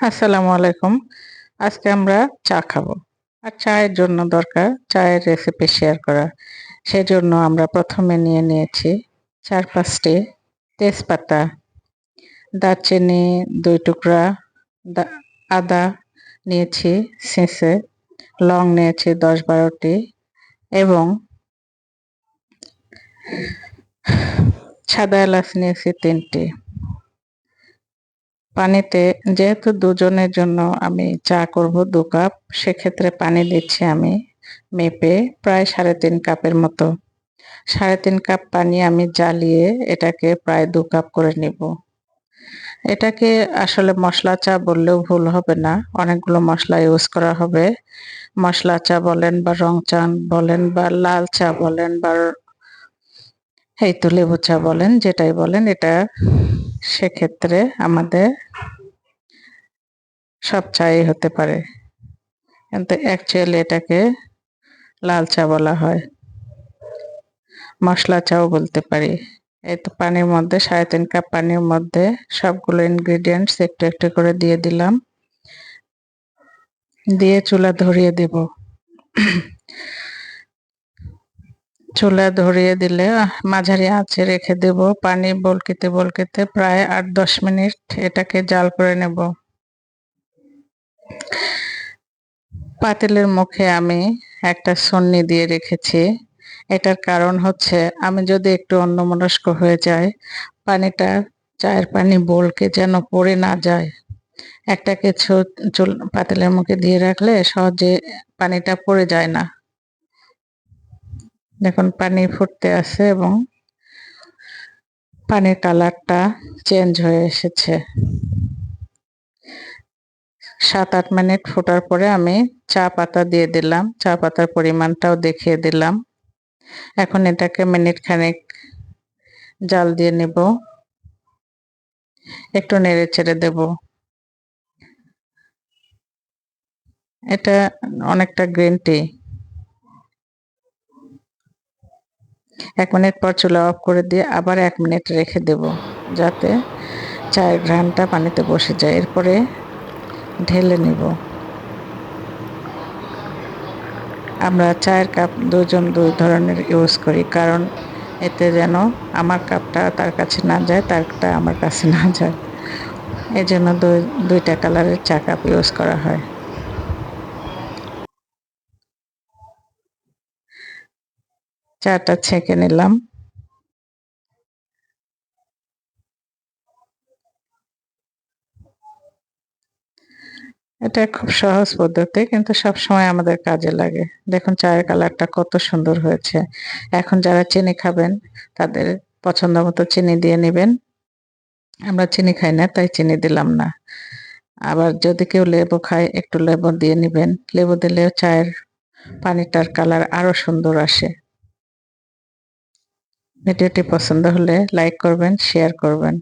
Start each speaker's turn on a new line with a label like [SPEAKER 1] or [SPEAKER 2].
[SPEAKER 1] আসসালামু আলাইকুম। আজকে আমরা চা খাবো। আর চায়ের জন্য দরকার চায়ের রেসিপি শেয়ার করা। সেজন্য আমরা প্রথমে নিয়ে নিয়েছি ৪-৫ টি তেজপাতা, দারচিনি ২ টুকরা, দা আদা নিয়েছি ছেঁচে, লং নিয়েছি ১০-১২ টি এবং সাদা এলাচ নিয়েছি ৩ টি। পানিতে যেহেতু দুজনের জন্য আমি চা করব ২ কাপ, সেক্ষেত্রে পানি দিচ্ছি আমি মেপে প্রায় ৩.৫ কাপের মতো। ৩.৫ কাপ পানি আমি জ্বালিয়ে এটাকে প্রায় ২ কাপ করে নিব। এটাকে আসলে মশলা চা বললেও ভুল হবে না। অনেকগুলো মশলা ইউজ করা হবে। মশলা চা বলেন বা রং চা বলেন বা লাল চা বলেন বা এই তো লেবু চা বলেন, যেটাই বলেন এটা সেক্ষেত্রে আমাদের সব চাই হতে পারে। কিন্তু অ্যাকচুয়ালি এটাকে লাল চা বলা হয়। মশলা চাও বলতে পারি। এই তো পানির মধ্যে ৩.৫ কাপ পানির মধ্যে সবগুলো ইনগ্রিডিয়েন্টস একটু একটু করে দিয়ে দিলাম। দিয়ে চুলা ধরিয়ে দেব। চুলা ধরিয়ে দিলে মাঝারি আঁচে রেখে দেব। পানি বলকিতে বলকিতে প্রায় ৮-১০ মিনিট এটাকে জাল করে নেব। পাতিলের মুখে আমি একটা ছন্নি দিয়ে রেখেছি। এটার কারণ হচ্ছে আমি যদি একটু অন্যমনস্ক হয়ে যাই, পানিটা চায়ের পানি বলকে যেন পড়ে না যায়। একটা কিছু পাতিলের মুখে দিয়ে রাখলে সহজে পানিটা পড়ে যায় না। দেখুন পানি ফুটতে আছে এবং পানির কালারটা চেঞ্জ হয়ে এসেছে। ৭-৮ মিনিট ফোটার পরে আমি চা পাতা দিয়ে দিলাম। চা পাতার পরিমাণটাও দেখিয়ে দিলাম। এখন এটাকে মিনিট খানেক জাল দিয়ে নেব। একটু নেড়ে চেড়ে দেব। এটা অনেকটা গ্রিন টি। ১ মিনিট পর চুলা অফ করে দিয়ে আবার ১ মিনিট রেখে দেব, যাতে চায়ের ঘ্রাণটা পানিতে বসে যায়। এরপরে ঢেলে নেব। আমরা চায়ের কাপ দুজন ২ ধরনের ইউজ করি, কারণ এতে যেন আমার কাপটা তার কাছে না যায়, তারটা আমার কাছে না যায়। এজন্য ২টা কালারের চা কাপ ইউজ করা হয়। চাটা ছেঁকে নিলাম। এটা খুব সহজ পদ্ধতি, কিন্তু সবসময় আমাদের কাজে লাগে। দেখুন চায়ের কালারটা কত সুন্দর হয়েছে। এখন যারা চিনি খাবেন তাদের পছন্দ মতো চিনি দিয়ে নিবেন। আমরা চিনি খাই না, তাই চিনি দিলাম না। আবার যদি কেউ লেবু খায় একটু লেবু দিয়ে নিবেন। লেবু দিলে চায়ের পানিটার কালার আরো সুন্দর আসে। ভিডিওটি পছন্দ হলে লাইক করবেন, শেয়ার করবেন।